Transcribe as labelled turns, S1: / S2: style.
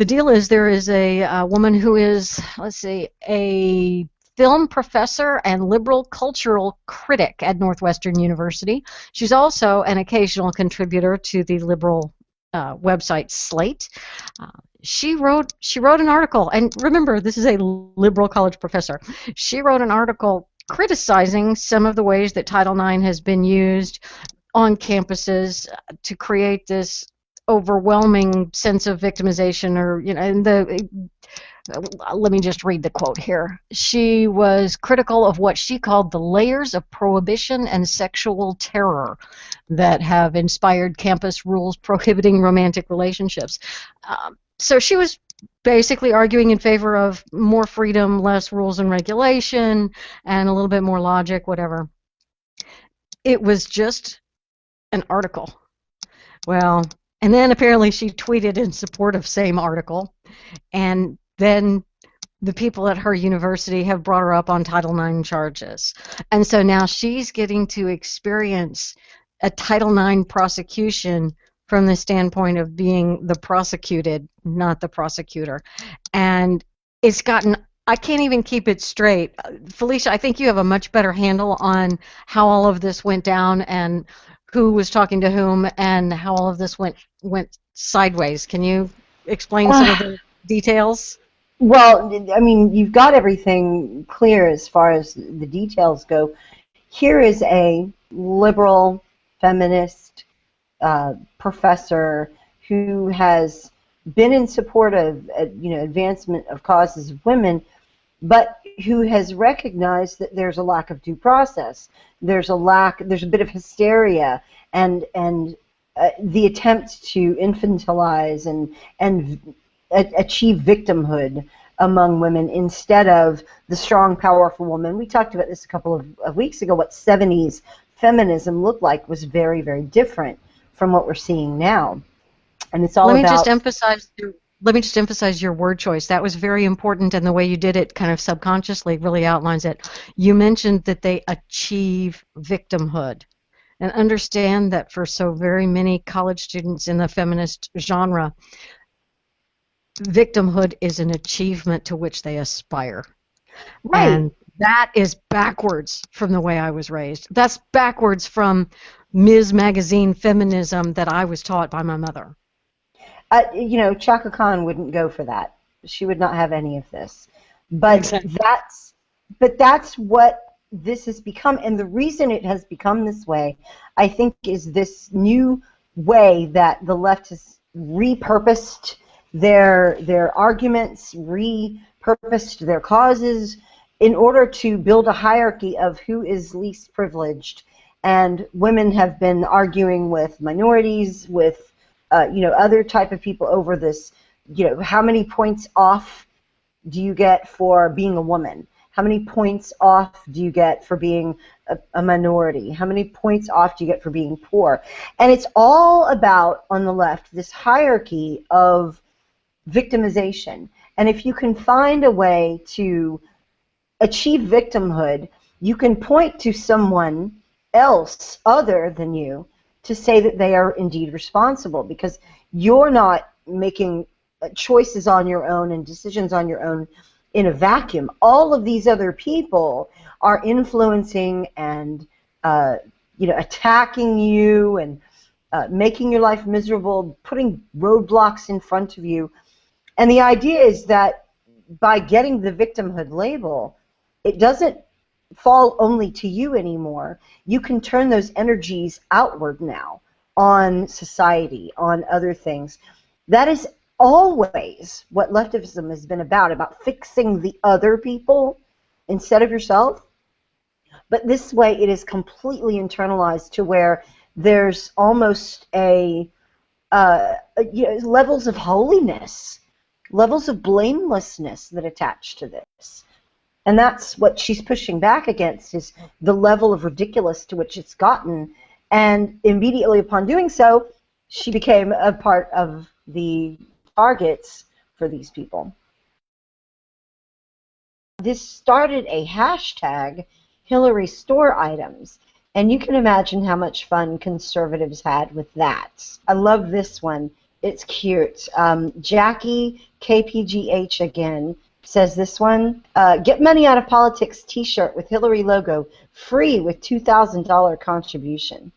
S1: The deal is there is a woman who is, let's see, a film professor and liberal cultural critic at Northwestern University. She's also an occasional contributor to the liberal website Slate. Uh, she wrote an article, and remember, this is a liberal college professor. She wrote an article criticizing some of the ways that Title IX has been used on campuses to create this overwhelming sense of victimization, or and let me just read the quote here. She was critical of what she called the layers of prohibition and sexual terror that have inspired campus rules prohibiting romantic relationships. So she was basically arguing in favor of more freedom, less rules and regulation, and a little bit more logic, whatever. It was just an article. Well, and then apparently she tweeted in support of same article, and then the people at her university have brought her up on Title IX charges. And so now she's getting to experience a Title IX prosecution from the standpoint of being the prosecuted, not the prosecutor. And it's gotten, I can't even keep it straight. Felicia, I think you have a much better handle on how all of this went down and who was talking to whom and how all of this went sideways. Can you explain some of the details?
S2: Well, I mean, you've got everything clear as far as the details go. Here is a liberal, feminist professor who has been in support of, advancement of causes of women, but who has recognized that there's a lack of due process. There's a bit of hysteria and the attempt to infantilize and achieve victimhood among women instead of the strong, powerful woman. We talked about this a couple of weeks ago. What 70s feminism looked like was very, very different from what we're seeing now. And it's all
S1: Let me just emphasize your word choice. That was very important, and the way you did it kind of subconsciously really outlines it. You mentioned that they achieve victimhood. And understand that for so very many college students in the feminist genre, victimhood is an achievement to which they aspire.
S2: Right.
S1: And that is backwards from the way I was raised. That's backwards from Ms. Magazine feminism that I was taught by my mother.
S2: Chaka Khan wouldn't go for that. She would not have any of this. But
S1: exactly.
S2: that's what this has become, and the reason it has become this way, I think, is this new way that the left has repurposed their arguments, repurposed their causes in order to build a hierarchy of who is least privileged. And women have been arguing with minorities, with other type of people over this, how many points off do you get for being a woman? How many points off do you get for being a minority? How many points off do you get for being poor? And it's all about, on the left, this hierarchy of victimization. And if you can find a way to achieve victimhood, you can point to someone else other than you to say that they are indeed responsible, because you're not making choices on your own and decisions on your own in a vacuum. All of these other people are influencing and attacking you and making your life miserable, putting roadblocks in front of you. And the idea is that by getting the victimhood label, it doesn't fall only to you anymore. You can turn those energies outward now on society, on other things. That is always what leftism has been about fixing the other people instead of yourself. But this way it is completely internalized to where there's almost levels of holiness, levels of blamelessness that attach to this. And that's what she's pushing back against, is the level of ridiculous to which it's gotten. And immediately upon doing so, she became a part of the targets for these people. This started a hashtag, Hillary Store Items, and you can imagine how much fun conservatives had with that. I love this one. It's cute. Jackie KPGH again says this one. Get money out of politics T-shirt with Hillary logo, free with $2,000 contribution.